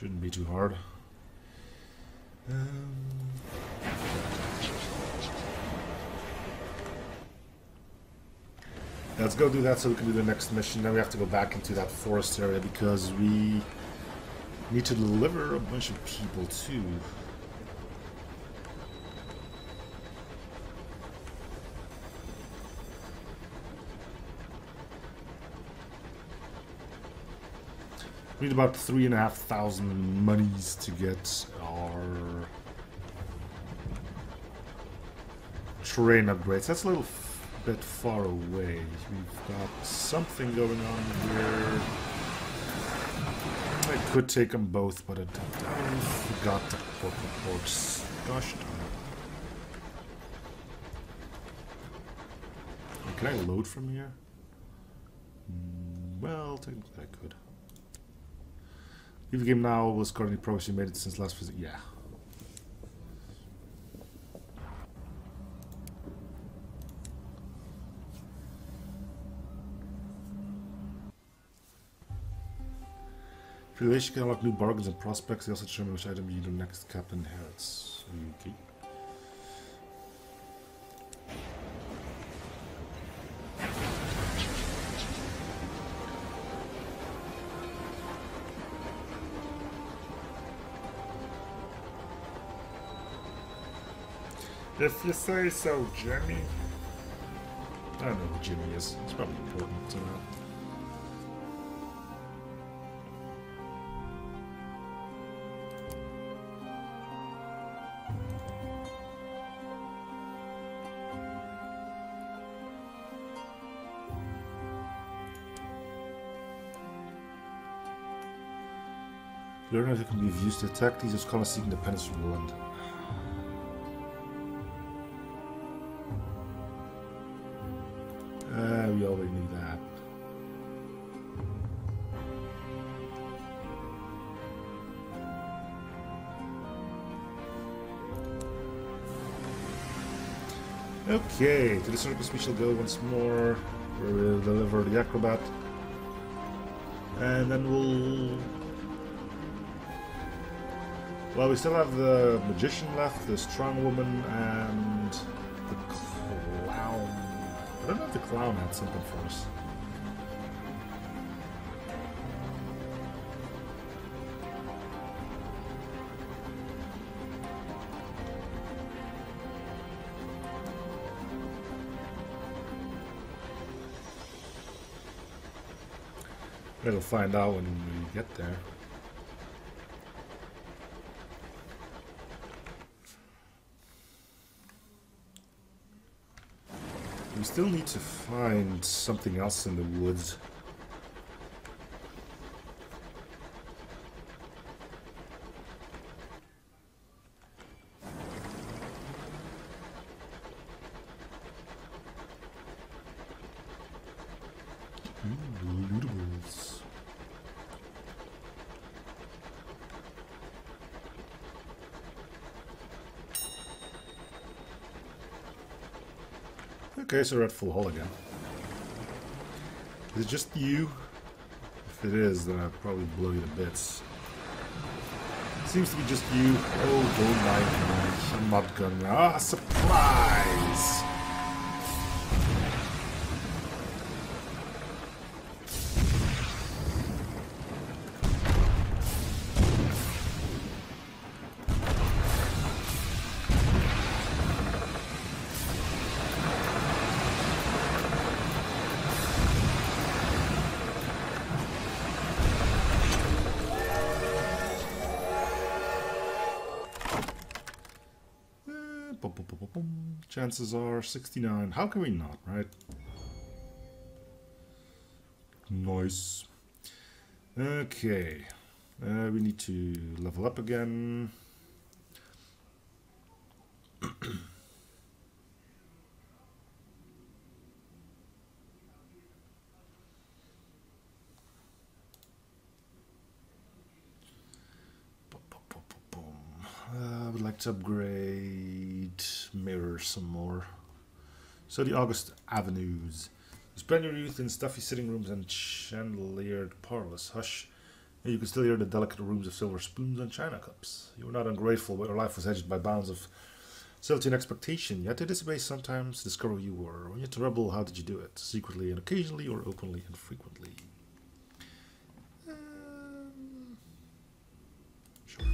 Shouldn't be too hard. Let's go do that so we can do the next mission. Then we have to go back into that forest area because we need to deliver a bunch of people too. We need about 3,500 monies to get our terrain upgrades. That's a little bit far away. We've got something going on here. I could take them both, but I forgot the purple horse. Gosh darn it. Can I load from here? Well, technically I could. Leave the game now. Will score any progress you made it since last visit? Yeah. Relation can unlock new bargains and prospects. They also determine which item you do next captain inherits. Okay. If you say so, Jimmy. I don't know who Jimmy is. It's probably important to know. Learn how it can be used to attack these as colonists seeking independence from the land. We already knew that. Okay, to the circus we shall go once more, where we'll deliver the acrobat. And then we'll... Well, we still have the magician left, the strong woman, and the clown. I don't know if the clown had something for us. We'll find out when we get there. We still need to find something else in the woods. Lootables. Okay, so we're at full hull again. Is it just you? If it is, then I'll probably blow you to bits. Seems to be just you. Oh, don't mind me. I'm not gonna... Ah, surprise! Chances are 69. How can we not, right? Nice. Okay. We need to level up again. I would like to upgrade mirrors some more. So the August Avenues. You spend your youth in stuffy sitting rooms and chandeliered parlors. Hush. And you can still hear the delicate rooms of silver spoons and china cups. You were not ungrateful, but your life was hedged by bounds of certainty and expectation. Yet it is a way sometimes to discover who you were. When you had to rebel, how did you do it? Secretly and occasionally, or openly and frequently? Sure.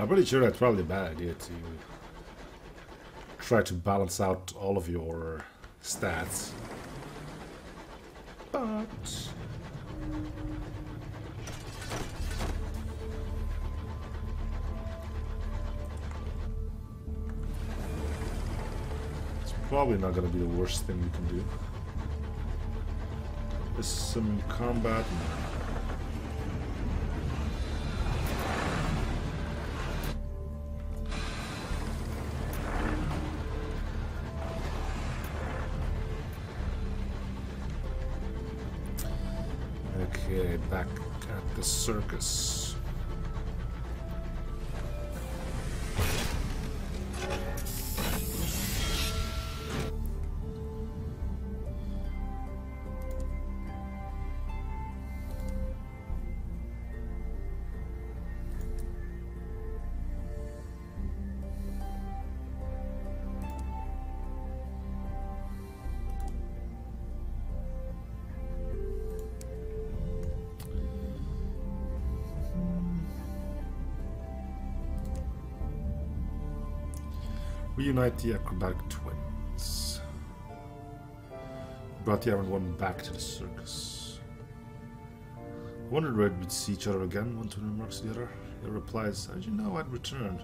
I'm pretty sure that's probably a bad idea to try to balance out all of your stats. But it's probably not going to be the worst thing we can do. There's some combat. Okay, back at the circus. Reunite the acrobatic twins. Brought the errand one back to the circus. I wondered where we'd see each other again, one twin remarks to the other. The other replies, how did you know I'd returned?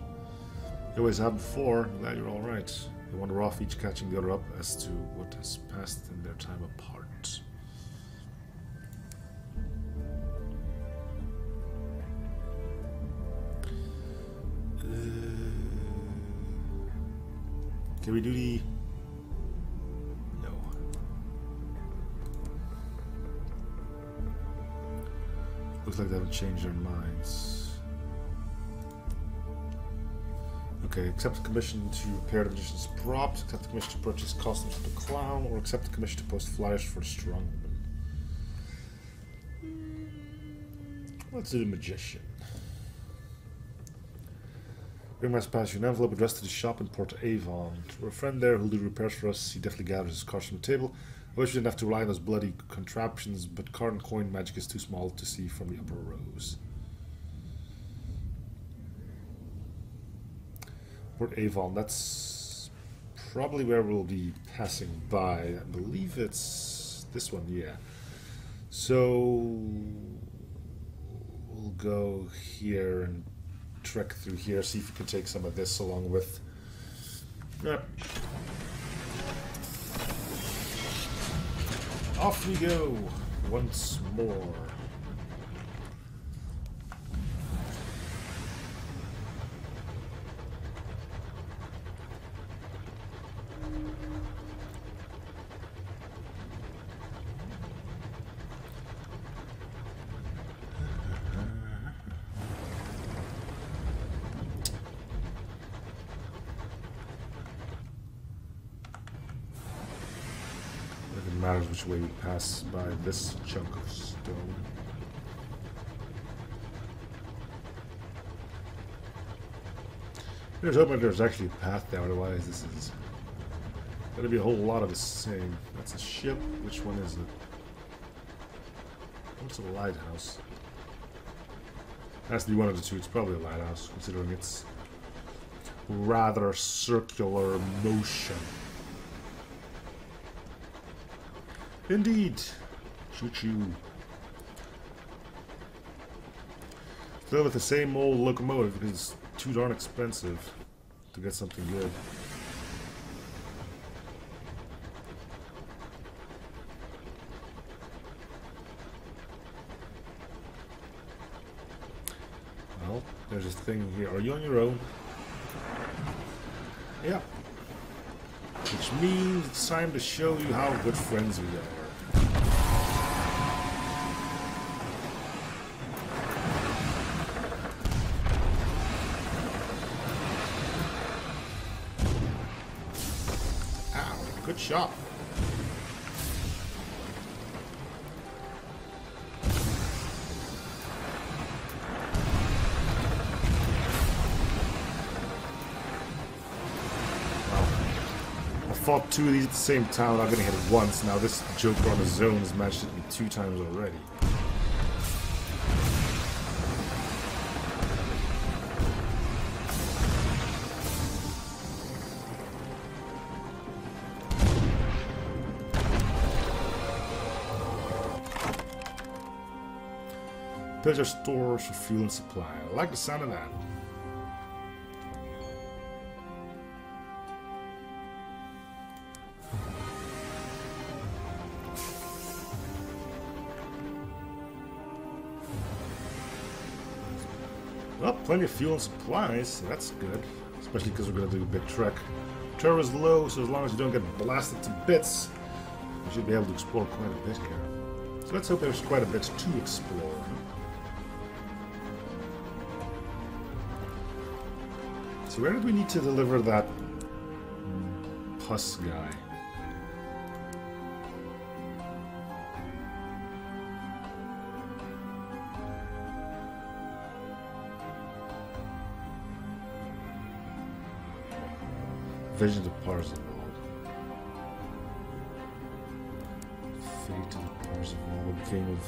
You always have before, I'm glad you're alright. They wander off, each catching the other up as to what has passed in their time apart. Can we do the... No. Looks like they haven't changed their minds. Okay, accept the commission to repair the magician's props, accept the commission to purchase costumes for the clown, or accept the commission to post flyers for the strongman. Let's do the magician. Bring my pass you an envelope addressed to the shop in Port Avon. We're a friend there who'll do repairs for us. He definitely gathers his cards from the table. I wish we didn't have to rely on those bloody contraptions, but card and coin magic is too small to see from the upper rows. Port Avon, that's probably where we'll be passing by. I believe it's this one, yeah. So we'll go here and trek through here, see if we can take some of this along with. Yep. Off we go once more. Matters which way we pass by this chunk of stone. There's hoping there's actually a path there, otherwise this is gonna be a whole lot of the same. That's a ship. Which one is it? What's a lighthouse? Has to be one of the two. It's probably a lighthouse, considering its rather circular motion. Indeed. Choo-choo. Still with the same old locomotive because it's too darn expensive to get something good. Well, there's this thing here. Are you on your own? Yeah. Which means it's time to show you how good friends we are. Good shot. Fought two of these at the same time without getting hit once. Now this Joker on his own has managed to hit me 2 times already. Pleasure stores for fuel and supply. I like the sound of that. Well, plenty of fuel and supplies, so that's good. Especially because we're going to do a big trek. Terror is low, so as long as you don't get blasted to bits, we should be able to explore quite a bit here. So let's hope there's quite a bit to explore. So where did we need to deliver that pus guy? Vision of Parzival. Fate of Parzival, King of...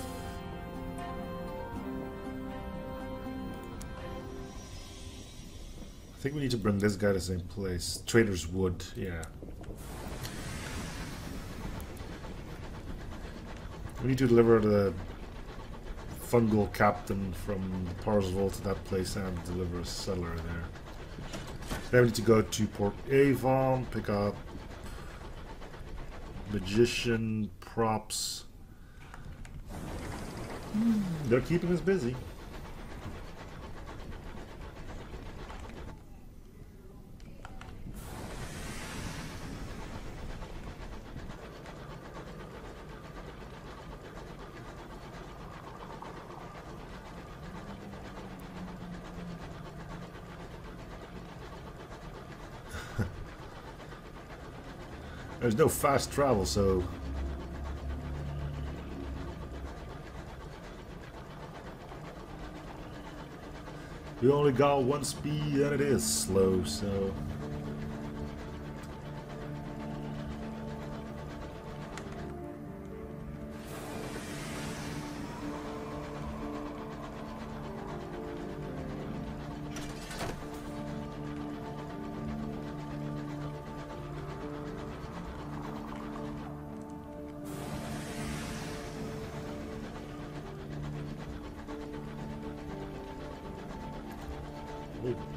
I think we need to bring this guy to the same place. Trader's Wood, yeah. We need to deliver the fungal captain from Parzival to that place and deliver a settler there. Then we need to go to Port Avon, pick up magician props. They're keeping us busy. There's no fast travel, so... We only got one speed and it is slow, so...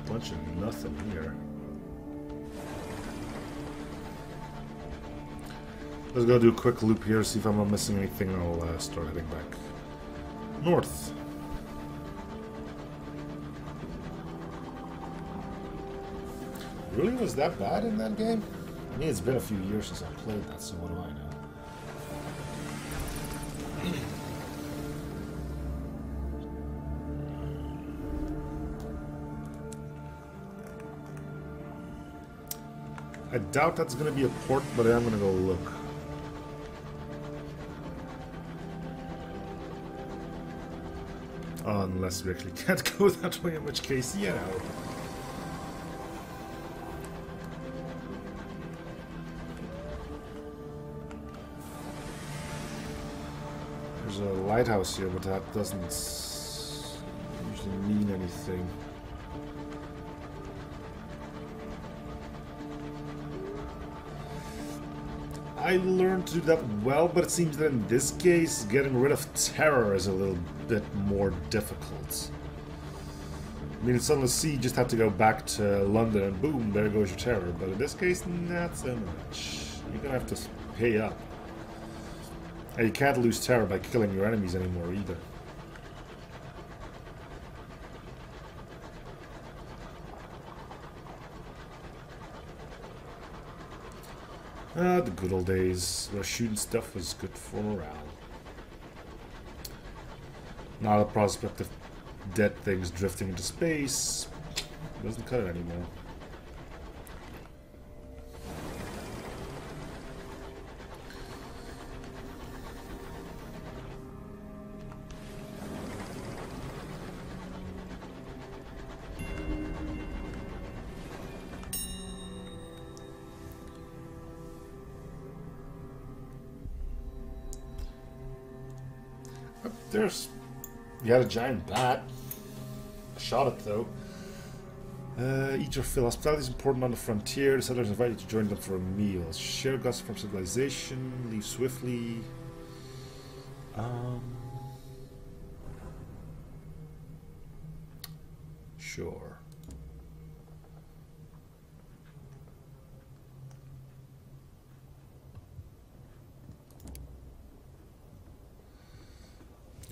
Bunch of nothing here. Let's go do a quick loop here, see if I'm not missing anything, and I'll start heading back north. Really was that bad in that game? I mean, it's been a few years since I played that, so what do I know? I doubt that's going to be a port, but I am going to go look. Unless we actually can't go that way, in which case, you know. There's a lighthouse here, but that doesn't usually mean anything. I learned to do that well, but it seems that in this case, getting rid of terror is a little bit more difficult. I mean, in Sunless Skies, you just have to go back to London and boom, there goes your terror. But in this case, not so much. You're gonna have to pay up. And you can't lose terror by killing your enemies anymore either. The good old days where shooting stuff was good for morale. Now the prospect of dead things drifting into space doesn't cut it anymore. There's... You had a giant bat. I shot it, though. Eat your fill. Hospitality is important on the frontier. The settlers invite you to join them for a meal. Share gossip from civilization. Leave swiftly. Sure.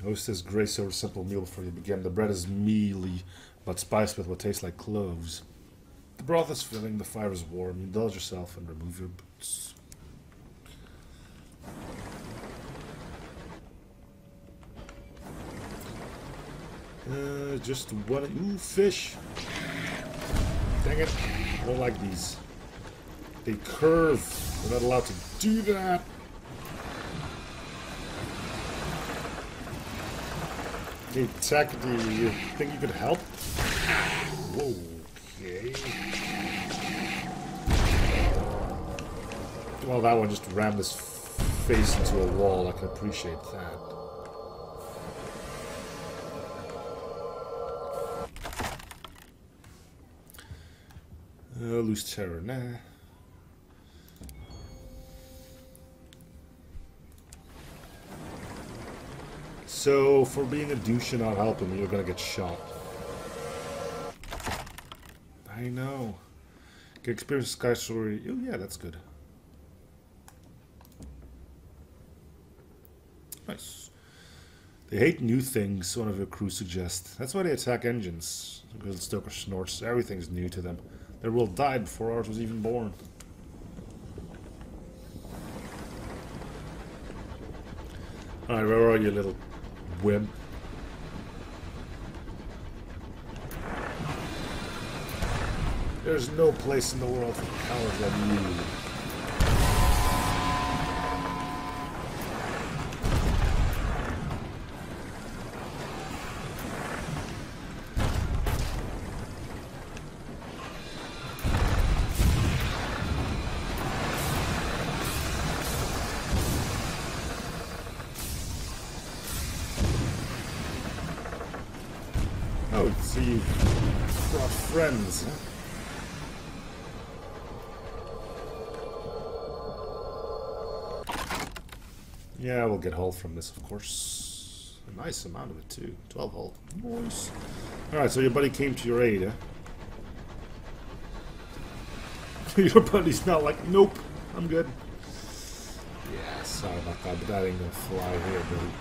Hostess grace over simple meal before you begin. The bread is mealy, but spiced with what tastes like cloves. The broth is filling, the fire is warm. Indulge yourself and remove your boots. Just one. Ooh, fish! Dang it. I don't like these. They curve. We're not allowed to do that. Hey, Tech, do you think you could help? Okay. Well, that one just rammed his face into a wall. I can appreciate that. Lose terror, nah. So, for being a douche and not helping me, you're gonna get shot. I know. Get experience Sky Story. Oh yeah, that's good. Nice. They hate new things, one of your crew suggests. That's why they attack engines. Because Stoker snorts. Everything's new to them. Their world died before ours was even born. Alright, where are you, little wimp? There's no place in the world for cowards like you. Oh, so you brought friends, huh? Yeah, we'll get hull from this, of course. A nice amount of it, too. 12 hull. Nice. Alright, so your buddy came to your aid, huh? Your buddy's not like, nope, I'm good. Yeah, sorry about that, but that ain't gonna fly here, buddy.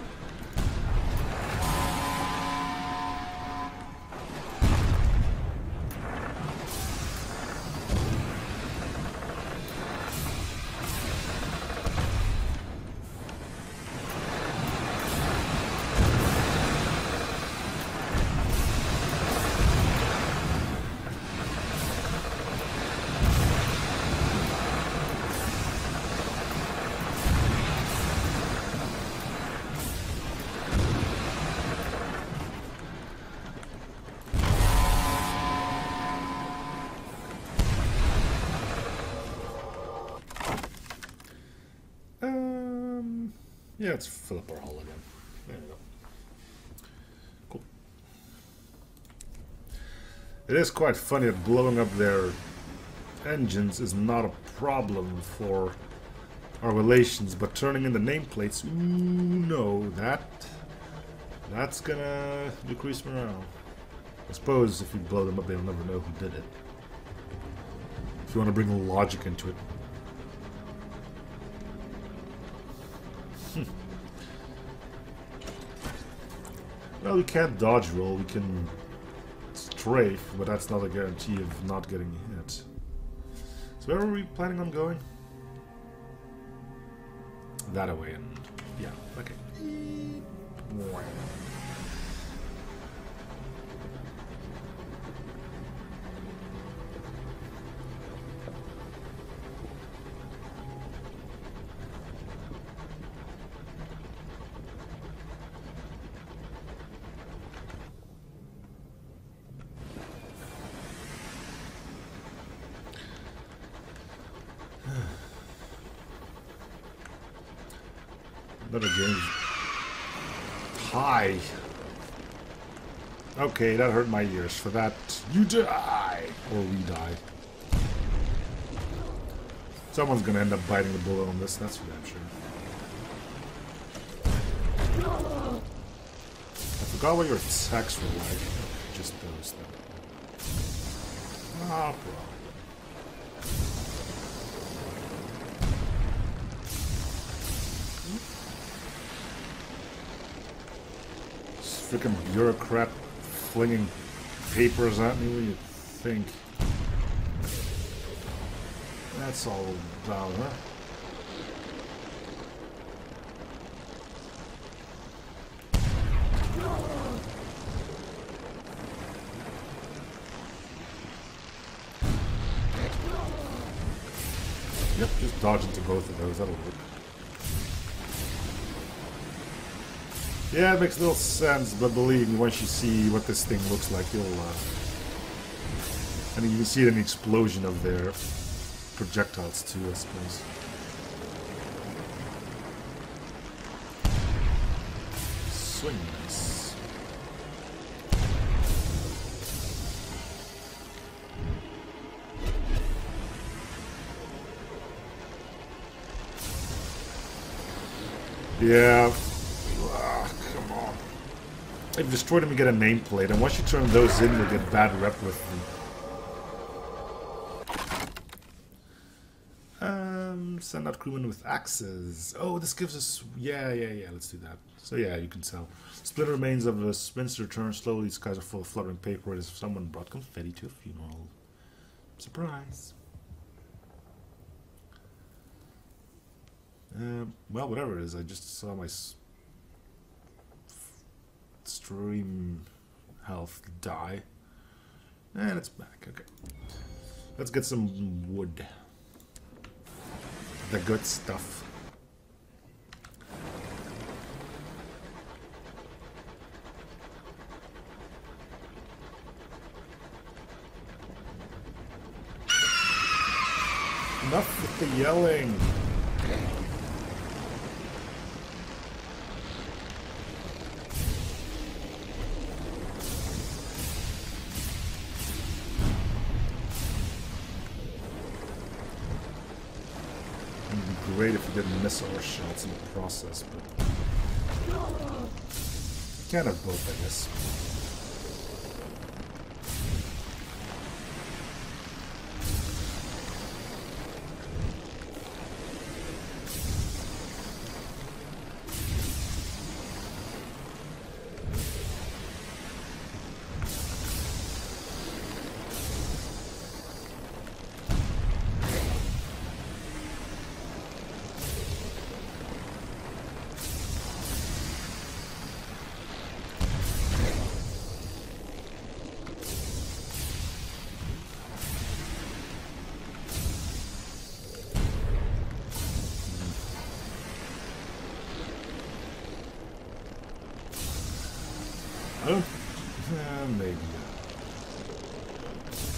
Yeah, let's fill up our hull again. There we go. Cool. It is quite funny that blowing up their engines is not a problem for our relations, but turning in the nameplates, ooh, no, that's gonna decrease morale. I suppose if you blow them up, they'll never know who did it. If you want to bring logic into it. Well, we can't dodge roll, we can strafe, but that's not a guarantee of not getting hit. So where are we planning on going? That away, and yeah, okay. Another game. Hi. Okay, that hurt my ears. For that, you die! Or we die. Someone's gonna end up biting the bullet on this, that's for damn sure. I forgot what your attacks were like. Just those, though. Ah, bro. This freaking bureaucrat flinging papers at me, what do you think? That's all about, huh? Yep, just dodge into both of those, that'll work. Yeah, it makes little sense, but believe me, once you see what this thing looks like, you'll, I mean, you can see it in the explosion of their projectiles too, I suppose. Swing nice. Yeah. Come on. If you destroy them, you get a nameplate, and once you turn those in, you'll get bad rep with them. Send out crewmen with axes. Oh, this gives us... Yeah, let's do that. So yeah, you can tell. Splinter remains of a spinster turn slowly. These skies are full of fluttering paper as if someone brought confetti to a funeral. Surprise. Well, whatever it is, I just saw my stream health die. And it's back, okay. Let's get some wood. The good stuff. Enough with the yelling. Great if you didn't miss our shots in the process, but can't have both, I guess.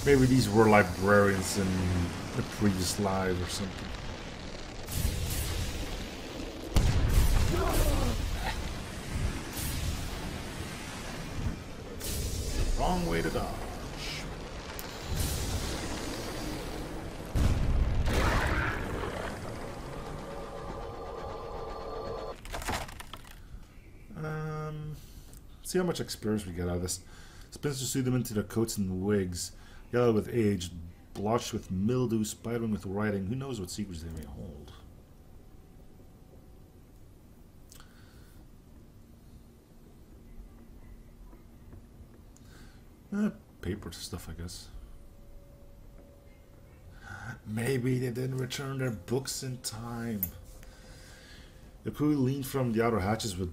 Maybe these were librarians in a previous life or something. Wrong way to dodge. See how much experience we get out of this. Spinsters sew them into their coats and wigs, yellow with age, blotched with mildew, spidering with writing. Who knows what secrets they may hold. Paper stuff, I guess. Maybe they didn't return their books in time. The crew leaned from the outer hatches with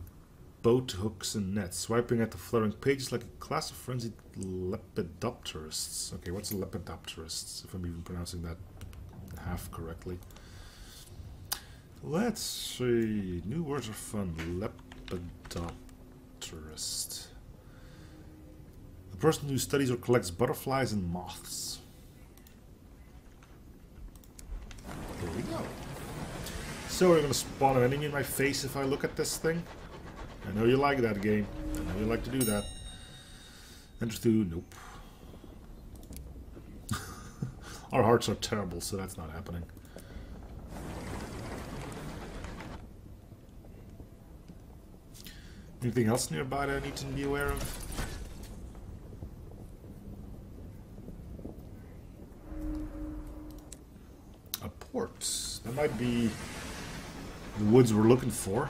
boat hooks and nets, swiping at the fluttering pages like a class of frenzied lepidopterists. Okay, what's a lepidopterists, if I'm even pronouncing that half correctly? Let's see. New words are fun. Lepidopterist. A person who studies or collects butterflies and moths. There we go. So we're going to spawn an enemy in my face if I look at this thing. I know you like that game. I know you like to do that. Enter through. Nope. Our hearts are terrible, so that's not happening. Anything else nearby that I need to be aware of? A port. That might be the woods we're looking for.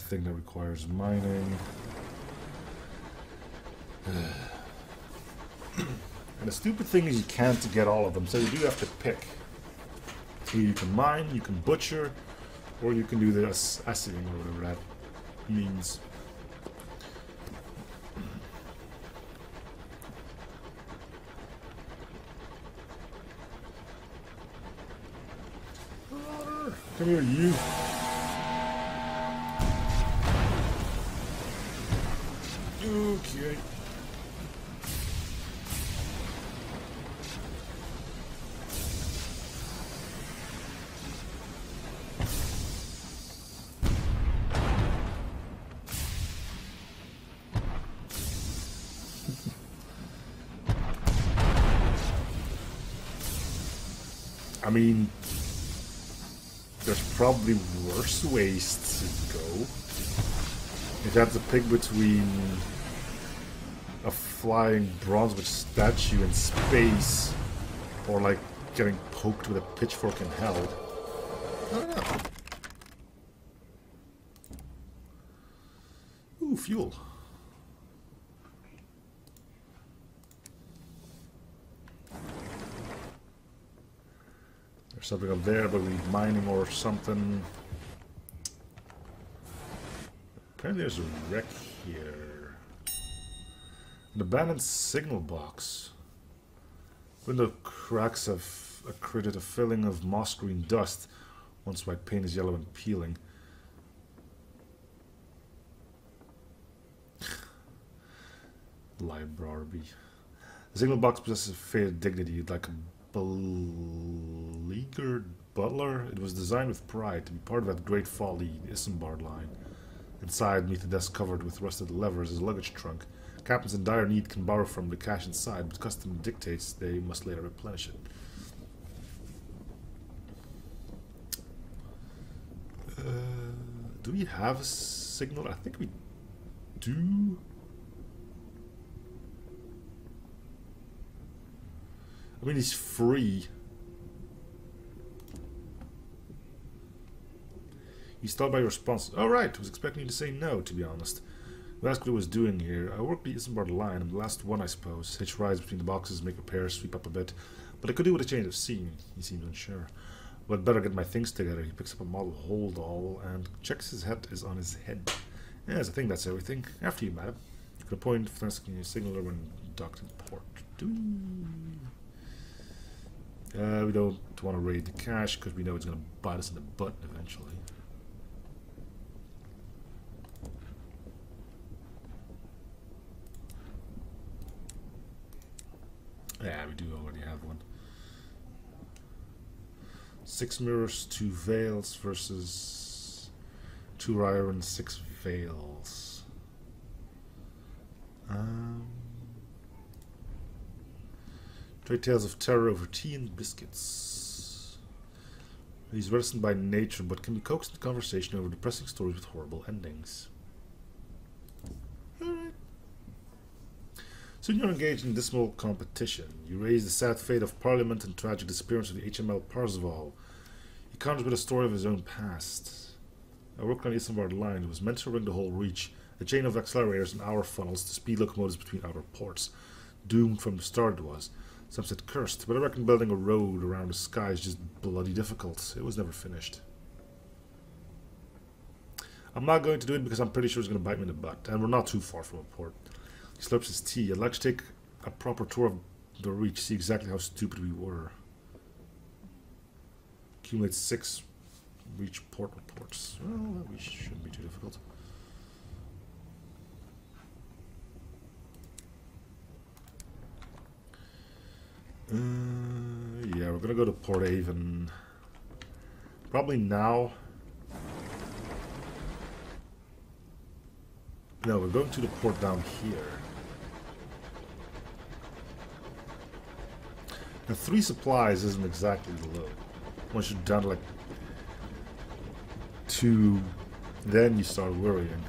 Thing that requires mining. And the stupid thing is you can't get all of them, so you do have to pick. Either you can mine, you can butcher, or you can do the assaying or whatever that means. Marauder, come here, you. Okay. I mean, there's probably worse ways to go. If you have to pick between a flying bronze-witch statue in space or like getting poked with a pitchfork in hell. I don't know. Ooh, fuel. There's something up there, but we need mining or something. Apparently there's a wreck here. An abandoned signal box. Window cracks have accreted a filling of moss green dust. Once white paint is yellow and peeling. Library. The signal box possesses a faded dignity, like a beleaguered butler. It was designed with pride to be part of that great folly, the Isambard line. Inside, beneath the desk covered with rusted levers, is a luggage trunk. Captains in dire need can borrow from the cash inside, but custom dictates they must later replenish it. Do we have a signal? I think we do. I mean, he's free. He stopped by your response. Oh, right. I was expecting you to say no, to be honest. You asked what I was doing here. I work the Isambard line. I'm the last one, I suppose. Hitch rides between the boxes, make repairs, sweep up a bit. But I could do with a change of scene. He seems unsure. Well, I'd better get my things together. He picks up a model holdall and checks his hat is on his head. Yes, I think that's everything. After you, madam. You can appoint Fatalistic Signalman when docked in port. We don't want to raid the cash because we know it's going to bite us in the butt eventually. Yeah, we do already have one. 6 mirrors, 2 veils versus 2 iron, 6 veils. Trade tales of terror over tea and biscuits. He's reticent by nature, but can be coaxed into conversation over depressing stories with horrible endings. Soon you're engaged in dismal competition. You raise the sad fate of Parliament and tragic disappearance of the HML Parzival. He conjures with a story of his own past. I worked on the Isambard line. It was meant to ring the whole reach, a chain of accelerators and hour funnels to speed locomotives between outer ports. Doomed from the start it was. Some said cursed, but I reckon building a road around the sky is just bloody difficult. It was never finished. I'm not going to do it because I'm pretty sure it's going to bite me in the butt, and we're not too far from a port. He slurps his tea. I'd like to take a proper tour of the Reach, see exactly how stupid we were. Accumulate 6 Reach port reports. Well, that shouldn't be too difficult. Yeah, we're gonna go to Port Haven. Probably now. No, we're going to the port down here. Now, 3 supplies isn't exactly low. Once you're down to like 2, then you start worrying.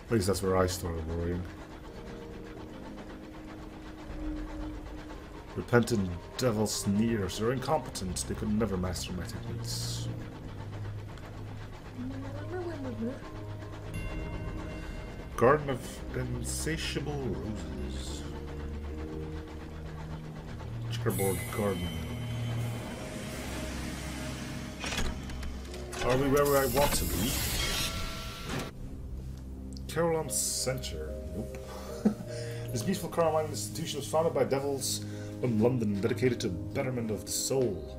At least that's where I started worrying. Repentant devil sneers. They're incompetent. They could never master my techniques. Garden of Insatiable Roses. Checkerboard garden. Are we where I want to be? Carillon Centre. Nope. This beautiful Carolina institution was founded by devils from London, dedicated to betterment of the soul.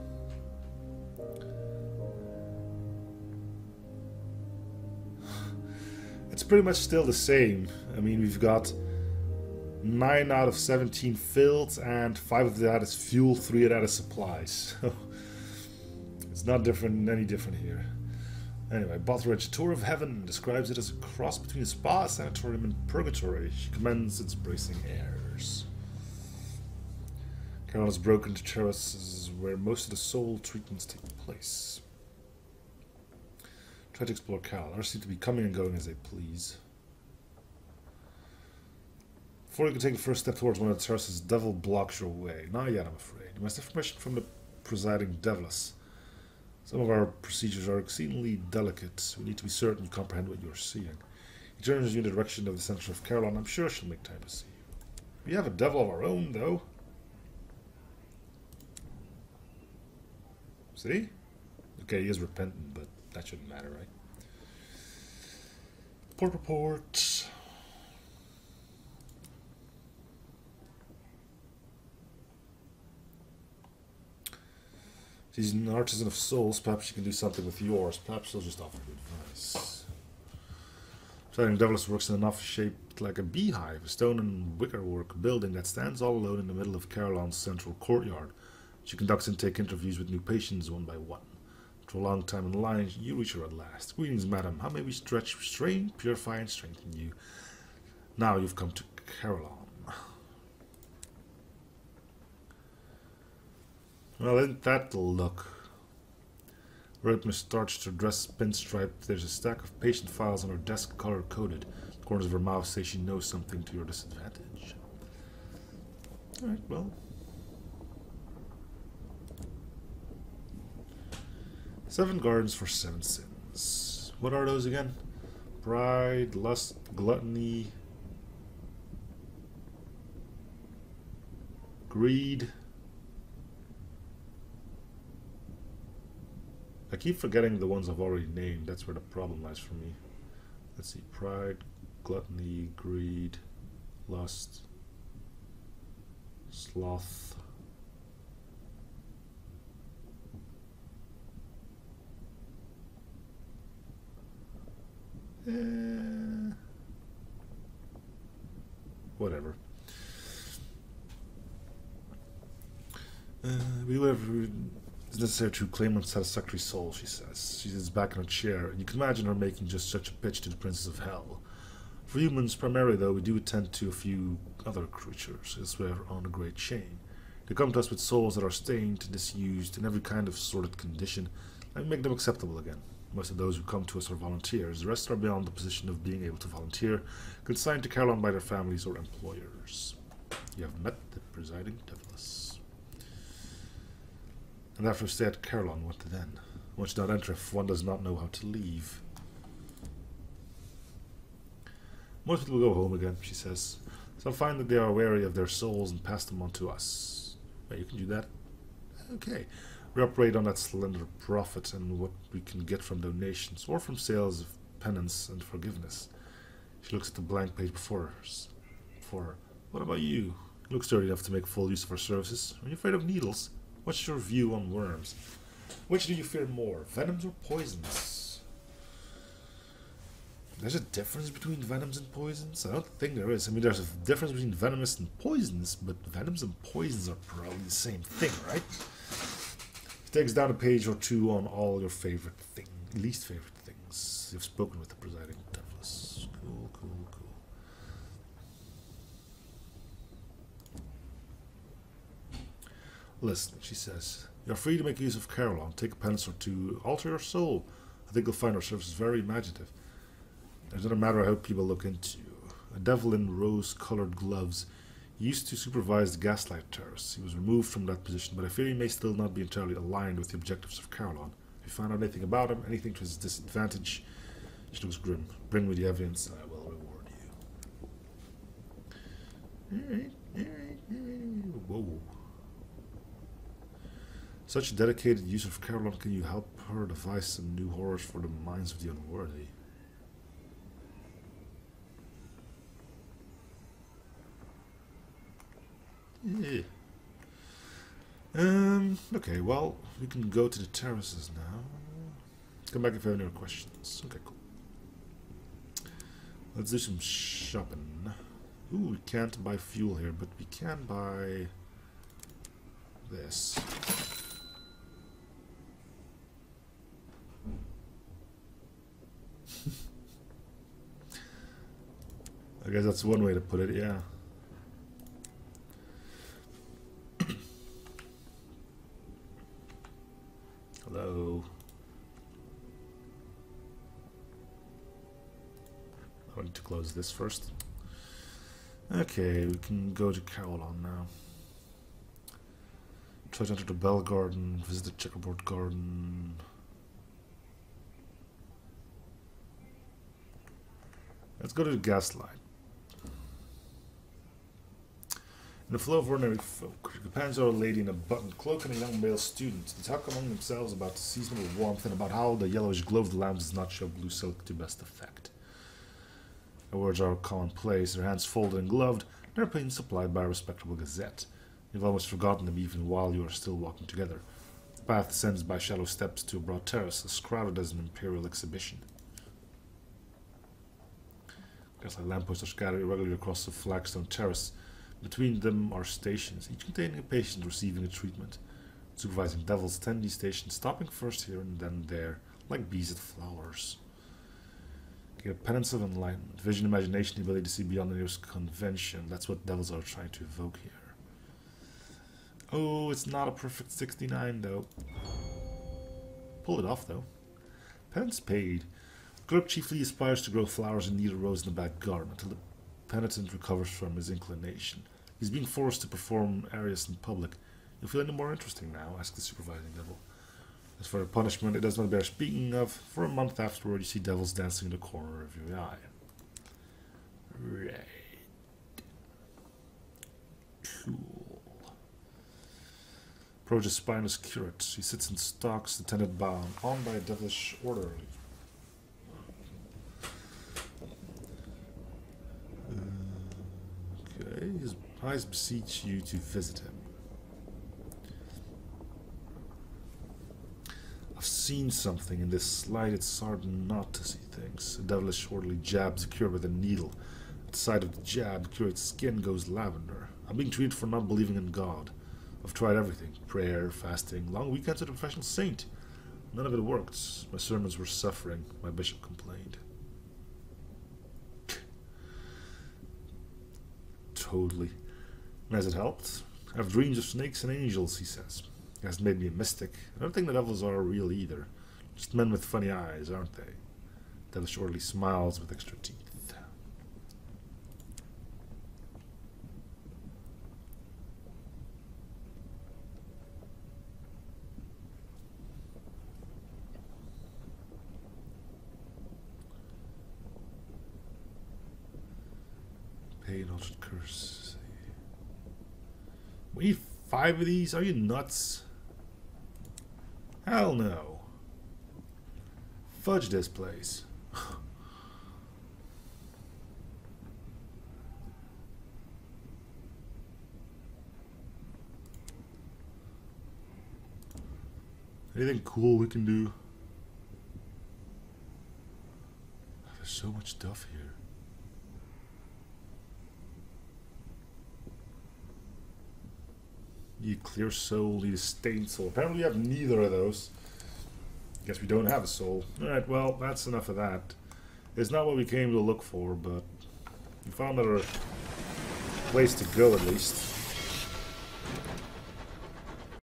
It's pretty much still the same. I mean, we've got 9 out of 17 filled, and 5 of that is fuel, 3 of that is supplies. It's not different, any different here. Anyway, Botheridge, Tour of Heaven, describes it as a cross between a spa, sanatorium, and purgatory. She commends its bracing airs. Carillon's broken to terraces where most of the soul treatments take place. Try to explore Cal. Others seem to be coming and going as they please. Before you can take the first step towards one of the terraces, devil blocks your way. Not yet, I'm afraid. You must have permission from the presiding deviless. Some of our procedures are exceedingly delicate. We need to be certain you comprehend what you are seeing. He turns you in the direction of the center of Carillon. I'm sure she'll make time to see you. We have a devil of our own, though. See? Okay, he is repentant, but that shouldn't matter, right? Port report. She's an artisan of souls. Perhaps she can do something with yours. Perhaps she'll just offer you advice. Presiding Deviless works in an office shaped like a beehive, a stone and wickerwork building that stands all alone in the middle of Carillon's central courtyard. She conducts intake interviews with new patients one by one. After a long time in the line, you reach her at last. Greetings, madam. How may we stretch, restrain, purify, and strengthen you? Now you've come to Carillon. Well, isn't that the look? Right starched, her dress pinstriped. There's a stack of patient files on her desk, color-coded. The corners of her mouth say she knows something to your disadvantage. Alright, well. 7 gardens for 7 sins. What are those again? Pride, lust, gluttony, greed. I keep forgetting the ones I've already named. That's where the problem lies for me. Let's see. Pride, gluttony, greed, lust, sloth. Whatever. We will have... It's necessary to claim unsatisfactory soul, she says. She sits back in her chair, and you can imagine her making just such a pitch to the Princess of Hell. For humans, primarily, though, we do attend to a few other creatures, as we're on a great chain. They come to us with souls that are stained, disused, in every kind of sordid condition, and we make them acceptable again. Most of those who come to us are volunteers. The rest are beyond the position of being able to volunteer, consigned to Carillon by their families or employers. You have met the presiding deviless. And after a stay at Carillon, what then? One should not enter if one does not know how to leave. Most people go home again, she says. They'll find that they are wary of their souls and pass them on to us. Wait, you can do that? Okay. We operate on that slender profit and what we can get from donations or from sales of penance and forgiveness. She looks at the blank page before her. What about you? You look sturdy enough to make full use of our services. Are you afraid of needles? What's your view on worms? Which do you fear more, venoms or poisons? There's a difference between venoms and poisons? I don't think there is. I mean, there's a difference between venomous and poisons, but venoms and poisons are probably the same thing, right? It takes down a page or two on all your least favorite things. You've spoken with the presiding devils. Cool, cool, cool. Listen, she says, you're free to make use of Carillon. Take a penance or two. Alter your soul. I think you'll find our services very imaginative. It doesn't matter how people look into you. A devil in rose-colored gloves used to supervise the Gaslight Terrace. He was removed from that position, but I fear he may still not be entirely aligned with the objectives of Carillon. If you find out anything about him, anything to his disadvantage, she looks grim. Bring me the evidence, and I will reward you. Alright. Whoa. Such a dedicated use of Carillon, can you help her devise some new horrors for the minds of the unworthy? Yeah. Okay, well, we can go to the terraces now. Come back if you have any more questions. Okay, cool. Let's do some shopping. Ooh, we can't buy fuel here, but we can buy this. I guess that's one way to put it, yeah. Hello. I need to close this first. Okay, we can go to Carillon now. Try to enter the Bell Garden, visit the Checkerboard Garden. Let's go to the Gaslight. In the flow of ordinary folk, your companions are a lady in a buttoned cloak and a young male student. They talk among themselves about the seasonal warmth and about how the yellowish glow of the lamps does not show blue silk to best effect. Their words are commonplace, their hands folded and gloved, and their opinions supplied by a respectable gazette. You've almost forgotten them even while you are still walking together. The path descends by shallow steps to a broad terrace, as crowded as an imperial exhibition. Gaslight lampposts are scattered irregularly across the flagstone terrace. Between them are stations, each containing a patient receiving a treatment. Supervising devils tend these stations, stopping first here and then there, like bees at flowers. Get a penance of enlightenment, vision, imagination, the ability to see beyond the nearest convention. That's what devils are trying to evoke here. Oh, it's not a perfect 69 though. Pull it off though. Penance paid. The clerk chiefly aspires to grow flowers and needle rose in the back garden until the penitent recovers from his inclination. He's being forced to perform arias in public. You'll feel any more interesting now? Asked the supervising devil. As for the punishment, it does not bear speaking of. For a month afterward, you see devils dancing in the corner of your eye. Right. Cool. Approach a Spineless Curate. He sits in stocks, attended bound, on by a devilish orderly. Okay, his eyes beseech you to visit him. I've seen something in this light. It's hard not to see things. A devilish orderly jabs the curate with a needle. At the sight of the jab, the curate's skin goes lavender. I'm being treated for not believing in God. I've tried everything. Prayer, fasting, long weekends with a professional saint. None of it worked. My sermons were suffering. My bishop complained. Totally. And has it helped? I have dreams of snakes and angels, he says. It hasn't made me a mystic. I don't think the devils are real either. Just men with funny eyes, aren't they? Devilish orderly smiles with extra teeth. Slay an altered curse. We need 5 of these? Are you nuts? Hell no. Fudge this place. Anything cool we can do? There's so much stuff here. Need clear soul, need a stained soul. Apparently we have neither of those. Guess we don't have a soul. Alright, well, that's enough of that. It's not what we came to look for, but we found another place to go at least.